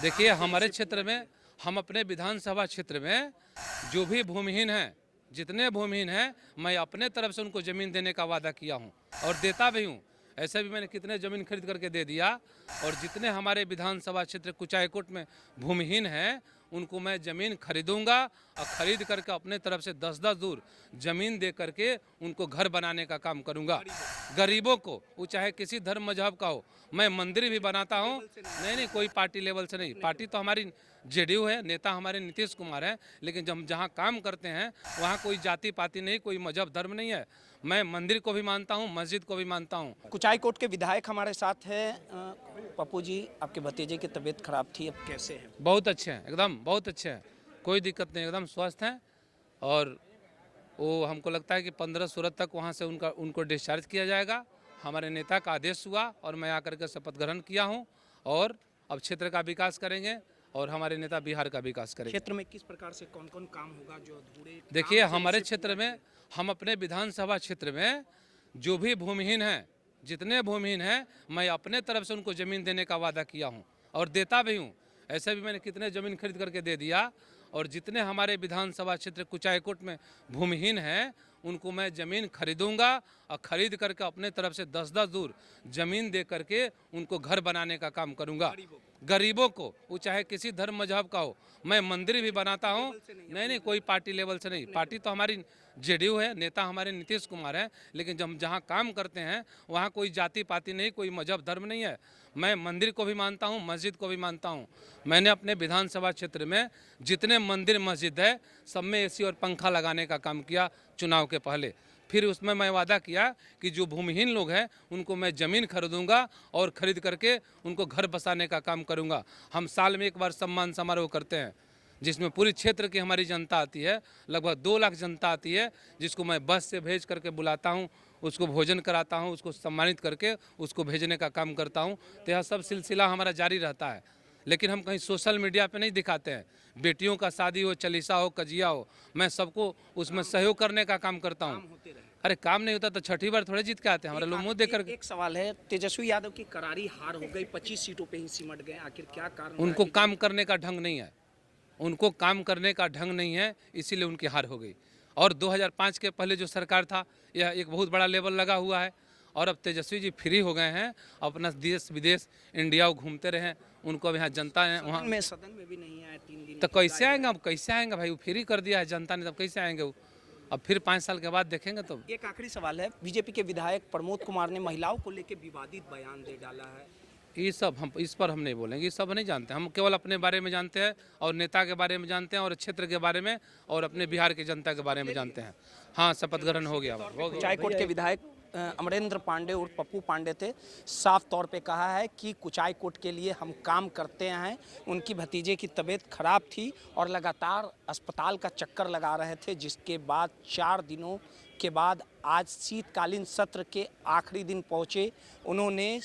देखिए हमारे क्षेत्र में, हम अपने विधानसभा क्षेत्र में जो भी भूमिहीन हैं, जितने भूमिहीन हैं, मैं अपने तरफ से उनको ज़मीन देने का वादा किया हूं और देता भी हूं। ऐसे भी मैंने कितने ज़मीन खरीद करके दे दिया। और जितने हमारे विधानसभा क्षेत्र कुचायकोट में भूमिहीन हैं, उनको मैं ज़मीन खरीदूंगा और ख़रीद करके अपने तरफ से 10-10 दूर ज़मीन दे करके उनको घर बनाने का काम करूंगा। गरीबों को, वो चाहे किसी धर्म मजहब का हो। मैं मंदिर भी बनाता हूं। नहीं, कोई पार्टी लेवल से नहीं। पार्टी तो हमारी जेडीयू है, नेता हमारे नीतीश कुमार हैं, लेकिन जब जहाँ काम करते हैं वहाँ कोई जाति पाति नहीं, कोई मजहब धर्म नहीं है। मैं मंदिर को भी मानता हूँ, मस्जिद को भी मानता हूँ। कुचायकोट के विधायक हमारे साथ हैं। पप्पू जी, आपके भतीजे की तबीयत खराब थी, अब कैसे हैं? बहुत अच्छे हैं, एकदम बहुत अच्छे हैं, कोई दिक्कत नहीं, एकदम स्वस्थ हैं। और वो हमको लगता है कि 15-16 तक वहाँ से उनको डिस्चार्ज किया जाएगा। हमारे नेता का आदेश हुआ और मैं आकर के शपथ ग्रहण किया हूँ। और अब क्षेत्र का विकास करेंगे और हमारे नेता बिहार का विकास करेंगे। क्षेत्र में किस प्रकार से कौन कौन काम होगा जो अधूरे? देखिए हमारे क्षेत्र में, हम अपने विधानसभा क्षेत्र में जो भी भूमिहीन हैं, जितने भूमिहीन हैं, मैं अपने तरफ से उनको ज़मीन देने का वादा किया हूं और देता भी हूं। ऐसे भी मैंने कितने ज़मीन खरीद करके दे दिया। और जितने हमारे विधानसभा क्षेत्र कुचायकोट में भूमिहीन हैं, उनको मैं ज़मीन खरीदूंगा और ख़रीद करके अपने तरफ से 10-10 दूर ज़मीन दे करके उनको घर बनाने का काम करूंगा। गरीबों को, वो चाहे किसी धर्म मजहब का हो। मैं मंदिर भी बनाता हूँ। नहीं, कोई पार्टी लेवल से नहीं। पार्टी तो हमारी जेडीयू है, नेता हमारे नीतीश कुमार हैं, लेकिन जब जहाँ काम करते हैं वहाँ कोई जाति पाति नहीं, कोई मजहब धर्म नहीं है। मैं मंदिर को भी मानता हूँ, मस्जिद को भी मानता हूँ। मैंने अपने विधानसभा क्षेत्र में जितने मंदिर मस्जिद है, सब में एसी और पंखा लगाने का काम किया चुनाव के पहले। फिर उसमें मैं वादा किया कि जो भूमिहीन लोग हैं उनको मैं ज़मीन खरीदूंगा और ख़रीद करके उनको घर बसाने का काम करूंगा। हम साल में एक बार सम्मान समारोह करते हैं, जिसमें पूरी क्षेत्र की हमारी जनता आती है। लगभग 2 लाख जनता आती है, जिसको मैं बस से भेज करके बुलाता हूं, उसको भोजन कराता हूं, उसको सम्मानित करके उसको भेजने का काम करता हूं। तो यह सब सिलसिला हमारा जारी रहता है, लेकिन हम कहीं सोशल मीडिया पे नहीं दिखाते हैं। बेटियों का शादी हो, चालीसा हो, कजिया हो, मैं सबको उसमें सहयोग करने का काम करता हूँ। अरे काम नहीं होता तो छठी बार थोड़े जीत के आते हैं, हमारे लोग मुँह देख कर। एक सवाल है, तेजस्वी यादव की करारी हार हो गई, 25 सीटों पे ही सिमट गए, आखिर क्या कारण? उनको काम करने का ढंग नहीं है, उनको काम करने का ढंग नहीं है, इसीलिए उनकी हार हो गई। और 2005 के पहले जो सरकार था, यह एक बहुत बड़ा लेवल लगा हुआ है। और अब तेजस्वी जी फ्री हो गए हैं, अपना देश विदेश इंडिया घूमते रहे। उनको अब यहाँ जनता है, वहाँ सदन में भी नहीं आए 3 दिन। तो कैसे आएंगे? अब कैसे आएंगे भाई? वो फ्री कर दिया है जनता ने, तब कैसे आएंगे वो? अब फिर 5 साल के बाद देखेंगे। तो एक आखिरी सवाल है, बीजेपी के विधायक प्रमोद कुमार ने महिलाओं को लेकर विवादित बयान दे डाला है। ये सब हम इस पर हम नहीं बोलेंगे, ये सब नहीं जानते। हम केवल अपने बारे में जानते हैं और नेता के बारे में जानते हैं और क्षेत्र के बारे में और अपने बिहार की जनता के बारे में जानते हैं। हाँ, शपथ ग्रहण हो गया। कुचायकोट के विधायक अमरेंद्र पांडे और पप्पू पांडे थे, साफ तौर पे कहा है कि कुचायकोट के लिए हम काम करते हैं। उनकी भतीजे की तबीयत खराब थी और लगातार अस्पताल का चक्कर लगा रहे थे, जिसके बाद 4 दिनों के बाद आज शीतकालीन सत्र के आखिरी दिन पहुंचे। उन्होंने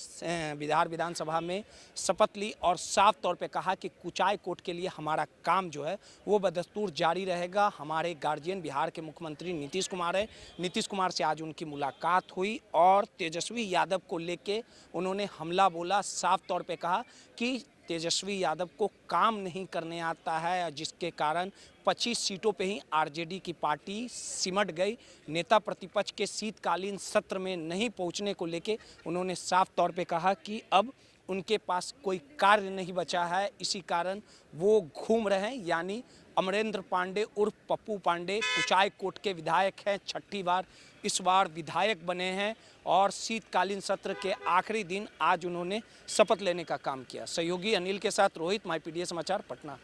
बिहार विधानसभा में शपथ ली और साफ तौर पे कहा कि कुचायकोट के लिए हमारा काम जो है वो बदस्तूर जारी रहेगा। हमारे गार्जियन बिहार के मुख्यमंत्री नीतीश कुमार है। नीतीश कुमार से आज उनकी मुलाकात हुई और तेजस्वी यादव को लेके उन्होंने हमला बोला। साफ तौर पे कहा कि तेजस्वी यादव को काम नहीं करने आता है, जिसके कारण 25 सीटों पे ही आरजेडी की पार्टी सिमट गई। नेता प्रतिपक्ष के शीतकालीन सत्र में नहीं पहुंचने को लेके उन्होंने साफ तौर पे कहा कि अब उनके पास कोई कार्य नहीं बचा है, इसी कारण वो घूम रहे हैं। यानी अमरेंद्र पांडे उर्फ पप्पू पांडे कुचायकोट के विधायक हैं, 6ठी बार इस बार विधायक बने हैं और शीतकालीन सत्र के आखिरी दिन आज उन्होंने शपथ लेने का काम किया। सहयोगी अनिल के साथ रोहित, माई पीडीए समाचार, पटना।